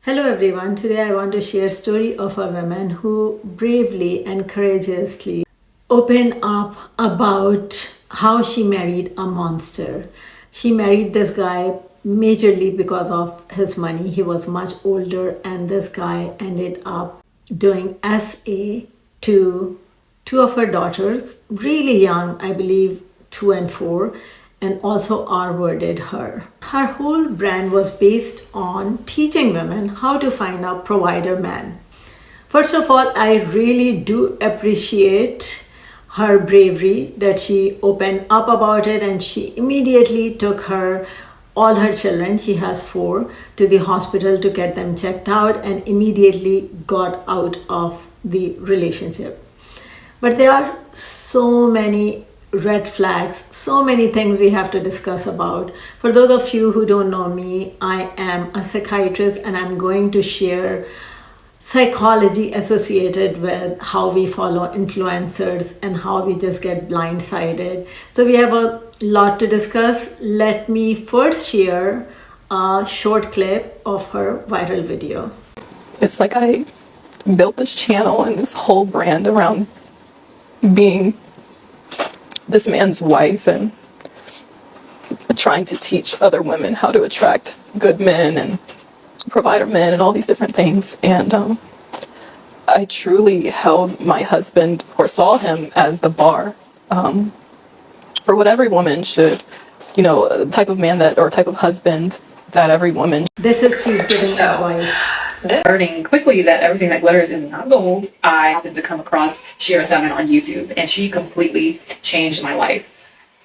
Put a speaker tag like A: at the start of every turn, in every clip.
A: Hello everyone. Today I want to share a story of a woman who bravely and courageously opened up about how she married a monster. She married this guy majorly because of his money. He was much older and this guy ended up doing SA to two of her daughters, really young, I believe 2 and 4, and also R-worded her. Her whole brand was based on teaching women how to find a provider man. First of all, I really do appreciate her bravery that she opened up about it and she immediately took all her children, she has 4, to the hospital to get them checked out and immediately got out of the relationship. But there are so many red flags, so many things we have to discuss about. For those of you who don't know me, I am a psychiatrist and I'm going to share psychology associated with how we follow influencers and how we just get blindsided. So we have a lot to discuss. Let me first share a short clip of her viral video.
B: It's like I built this channel and this whole brand around being this man's wife and trying to teach other women how to attract good men and provider men and all these different things. And I truly held my husband, or saw him, as the bar for what every woman should, type of man that, or type of husband that every woman.
A: This is she's giving advice.
C: Learning quickly that everything that glitters is not gold, I happened to come across Shira Salmon on YouTube, and she completely changed my life.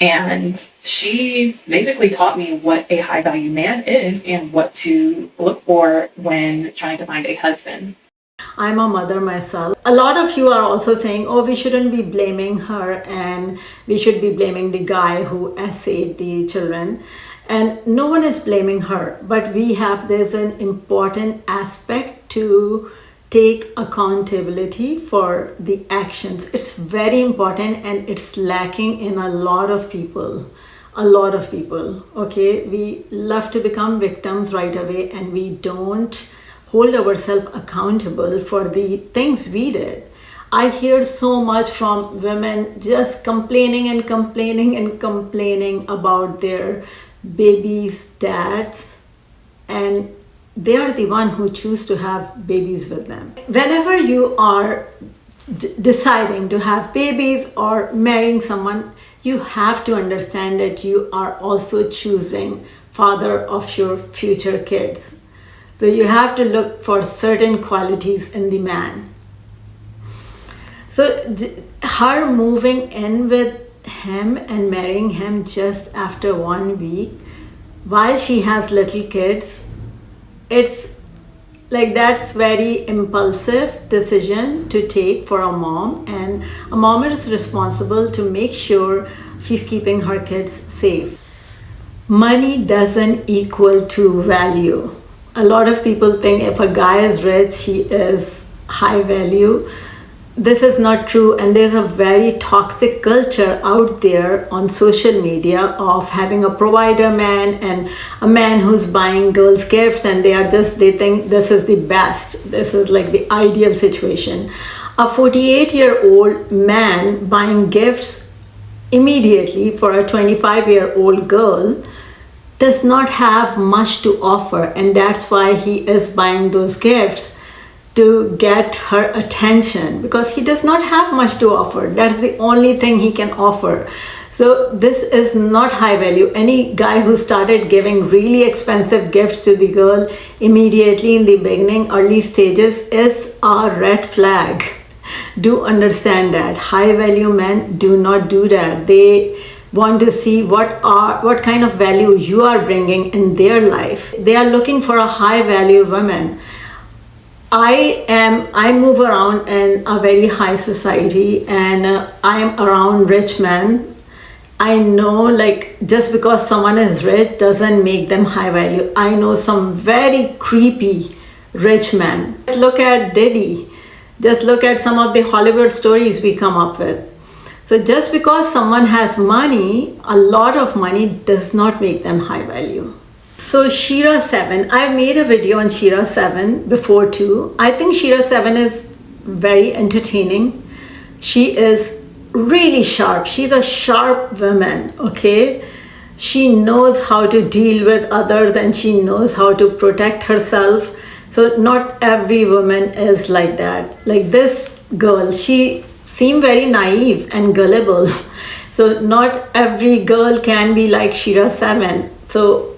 C: And she basically taught me what a high value man is and what to look for when trying to find a husband.
A: I'm a mother myself. A lot of you are also saying, oh, we shouldn't be blaming her and we should be blaming the guy who essayed the children. And no one is blaming her, but there's an important aspect to take accountability for the actions. It's very important and it's lacking in a lot of people. Okay? We love to become victims right away and we don't hold ourselves accountable for the things we did. I hear so much from women just complaining about their babies' dads, and they are the one who choose to have babies with them. Whenever you are deciding to have babies or marrying someone, you have to understand that you are also choosing father of your future kids. So you have to look for certain qualities in the man. So her moving in with him and marrying him just after 1 week while she has little kids, it's like that's very impulsive decision to take for a mom, and a mom is responsible to make sure she's keeping her kids safe. Money doesn't equal to value. A lot of people think if a guy is rich, he is high value. This is not true, and there's a very toxic culture out there on social media of having a provider man and a man who's buying girls gifts, and they think this is the best. This is like the ideal situation. A 48-year-old man buying gifts immediately for a 25-year-old girl does not have much to offer, and that's why he is buying those gifts to get her attention, because he does not have much to offer. That's the only thing he can offer. So this is not high value. Any guy who started giving really expensive gifts to the girl immediately in the beginning, early stages, is a red flag. Do understand that. High value men do not do that. They want to see what kind of value you are bringing in their life. They are looking for a high value woman. I move around in a very high society, and I am around rich men. I know, like, just because someone is rich doesn't make them high value. I know some very creepy rich men. Just look at Diddy. Just look at some of the Hollywood stories we come up with. So just because someone has money, a lot of money, does not make them high value. So Shira 7, I made a video on Shira 7 before too. I think Shira 7 is very entertaining. She is really sharp. She's a sharp woman, okay? She knows how to deal with others and she knows how to protect herself. So not every woman is like that. Like this girl, she seemed very naive and gullible. So not every girl can be like Shira 7. So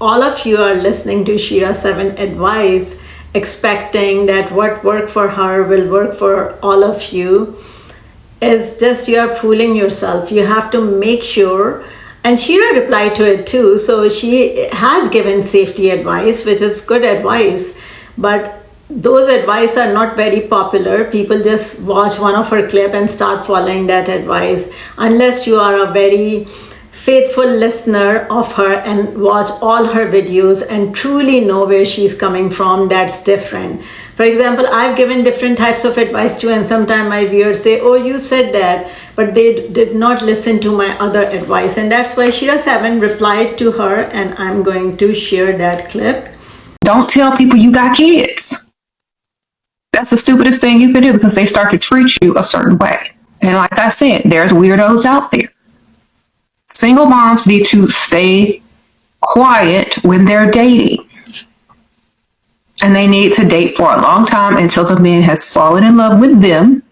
A: all of you are listening to Shira 7 advice, expecting that what worked for her will work for all of you, is just you are fooling yourself. You have to make sure, and Shira replied to it too. So she has given safety advice, which is good advice, but those advice are not very popular. People just watch one of her clip and start following that advice, unless you are a very faithful listener of her and watch all her videos and truly know where she's coming from. That's different. For example, I've given different types of advice to, and sometimes my viewers say, oh, you said that, but they did not listen to my other advice. And that's why Shira 7 replied to her, and I'm going to share that clip.
D: Don't tell people you got kids. That's the stupidest thing you can do, because they start to treat you a certain way. And like I said, there's weirdos out there. Single moms need to stay quiet when they're dating. And they need to date for a long time until the man has fallen in love with them,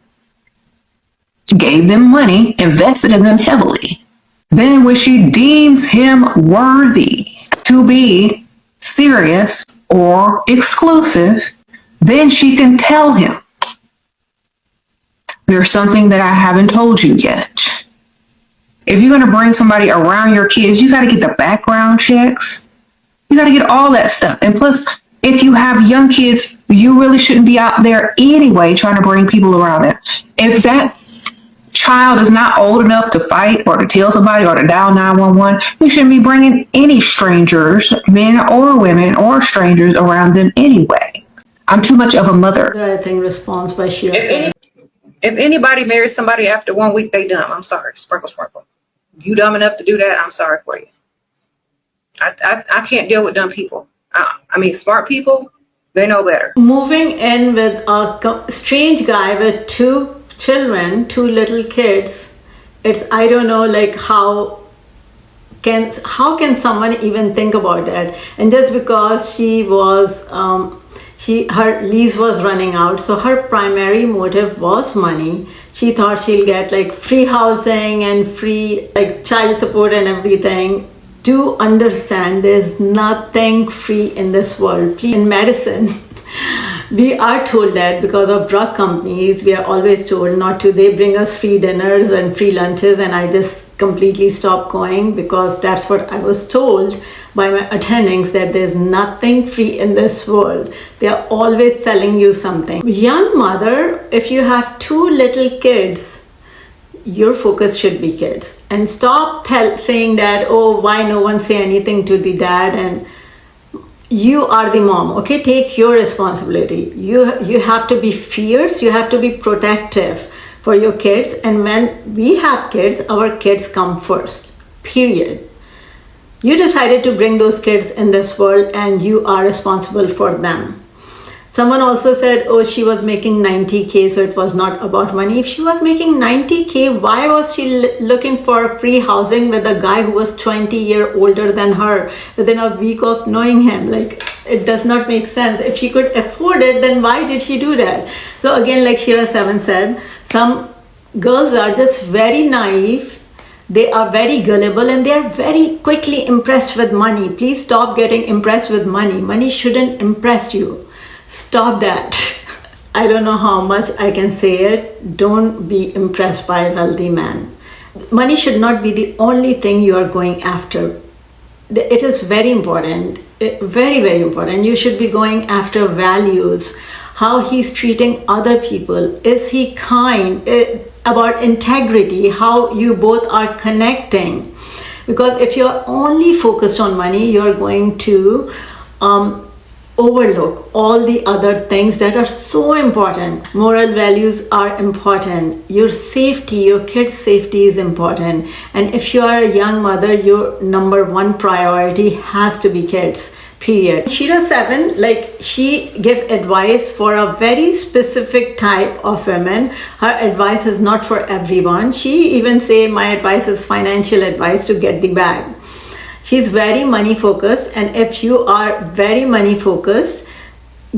D: gave them money, invested in them heavily. Then when she deems him worthy to be serious or exclusive, then she can tell him, there's something that I haven't told you yet. If you're going to bring somebody around your kids, you got to get the background checks. You got to get all that stuff. And plus, if you have young kids, you really shouldn't be out there anyway trying to bring people around them. If that child is not old enough to fight or to tell somebody or to dial 911, you shouldn't be bringing any strangers, men or women or strangers, around them anyway. I'm too much of a mother.
A: I think response by Shira 7.
D: If anybody marries somebody after 1 week, they dumb. I'm sorry. Sprinkle, sprinkle. You dumb enough to do that, I'm sorry for you. I can't deal with dumb people. I mean, smart people, they know better.
A: Moving in with a strange guy with 2 children, 2 little kids, it's, I don't know, like how can someone even think about that? And just because she was her lease was running out, so her primary motive was money. She thought she'll get like free housing and free like child support and everything. Do understand, there's nothing free in this world. Please, in medicine, we are told that because of drug companies, we are always told not to. They bring us free dinners and free lunches, and I just completely stopped going because that's what I was told by my attendings, that there's nothing free in this world. They are always selling you something. Young mother, if you have 2 little kids, your focus should be kids, and stop saying that, oh, why no one say anything to the dad, and you are the mom, okay? Take your responsibility. You have to be fierce, you have to be protective for your kids, and when we have kids, our kids come first, period. You decided to bring those kids in this world and you are responsible for them. Someone also said, oh, she was making 90K, so it was not about money. If she was making 90K, why was she looking for free housing with a guy who was 20 years older than her within a week of knowing him? Like, it does not make sense. If she could afford it, then why did she do that? So again, like Shira 7 said, some girls are just very naive. They are very gullible and they are very quickly impressed with money. Please stop getting impressed with money. Money shouldn't impress you. Stop that. I don't know how much I can say it. Don't be impressed by a wealthy man. Money should not be the only thing you are going after. It is very important, very, very important. You should be going after values, how he's treating other people. Is he kind? About integrity, how you both are connecting. Because if you're only focused on money, you're going to overlook all the other things that are so important. Moral values are important. Your safety, your kids' safety is important. And if you are a young mother, your number one priority has to be kids. Period. Shira 7, like, she give advice for a very specific type of women. Her advice is not for everyone. She even say my advice is financial advice to get the bag. She's very money focused, and if you are very money focused,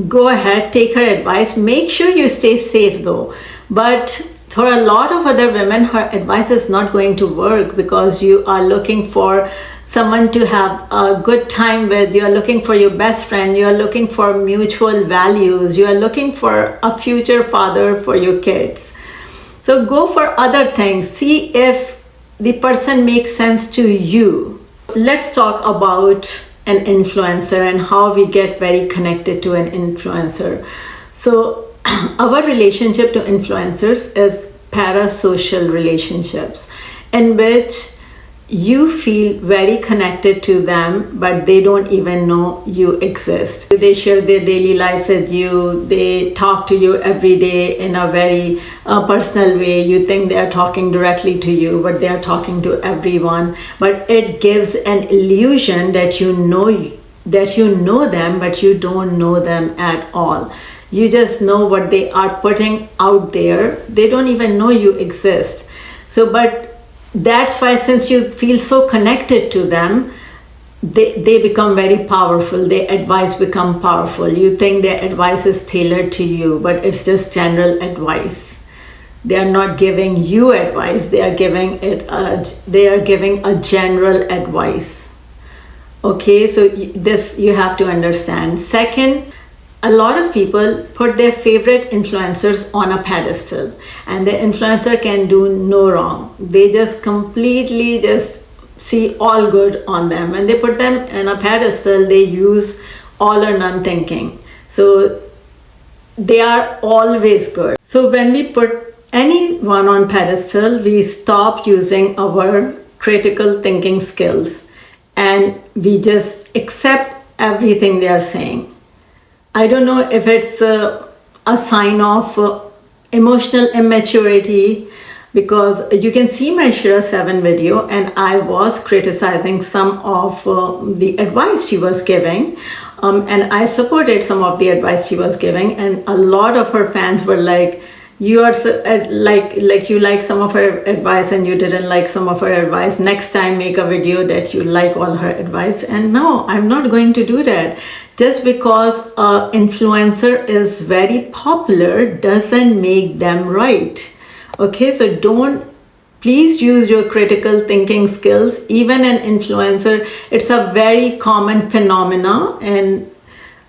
A: go ahead, take her advice. Make sure you stay safe though. But for a lot of other women, her advice is not going to work because you are looking for someone to have a good time with, you are looking for your best friend, you are looking for mutual values, you are looking for a future father for your kids. So go for other things. See if the person makes sense to you. Let's talk about an influencer and how we get very connected to an influencer. So our relationship to influencers is parasocial relationships in which you feel very connected to them, but they don't even know you exist. They share their daily life with you. They talk to you every day in a very personal way. You think they are talking directly to you, but they are talking to everyone. But it gives an illusion that you know them, but you don't know them at all. You just know what they are putting out there. They don't even know you exist. But that's why, since you feel so connected to them, they become very powerful. Their advice become powerful. You think their advice is tailored to you, but it's just general advice. They are not giving you advice. They are giving a general advice. Okay, so this you have to understand. Second, a lot of people put their favorite influencers on a pedestal, and the influencer can do no wrong. They just completely just see all good on them. When they put them on a pedestal, they use all or none thinking. So they are always good. So when we put anyone on pedestal, we stop using our critical thinking skills and we just accept everything they are saying. I don't know if it's a sign of emotional immaturity, because you can see my Shira 7 video and I was criticizing some of the advice she was giving, and I supported some of the advice she was giving, and a lot of her fans were like, you are like you like some of her advice and you didn't like some of her advice. Next time make a video that you like all her advice. And no, I'm not going to do that. Just because an influencer is very popular doesn't make them right. Okay, so please use your critical thinking skills. Even an influencer, it's a very common phenomena in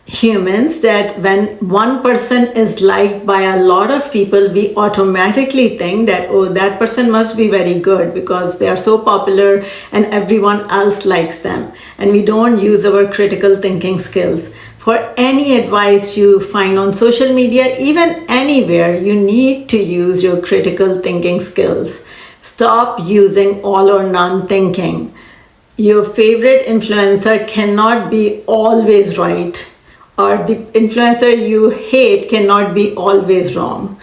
A: humans that when one person is liked by a lot of people, we automatically think that, oh, that person must be very good because they are so popular and everyone else likes them. And we don't use our critical thinking skills. For any advice you find on social media, even anywhere, you need to use your critical thinking skills. Stop using all or none thinking. Your favorite influencer cannot be always right, or the influencer you hate cannot be always wrong.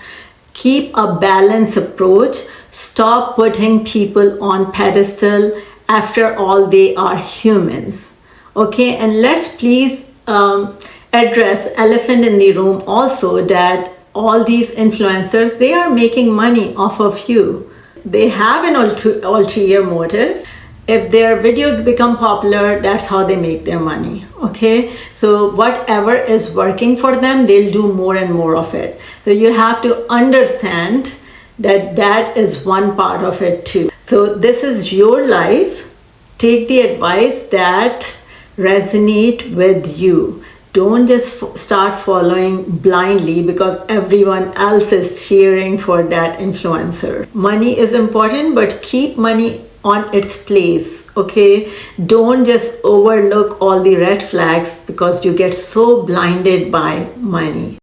A: Keep a balanced approach. Stop putting people on pedestal. After all, they are humans. Okay, and let's please address elephant in the room also, that all these influencers, they are making money off of you. They have an ulterior motive. If their video become popular, that's how they make their money. Okay, so whatever is working for them, they'll do more and more of it. So you have to understand that that is one part of it too. So this is your life. Take the advice that resonate with you. Don't just start following blindly because everyone else is cheering for that influencer. Money is important, but keep money on its place. Okay, don't just overlook all the red flags because you get so blinded by money.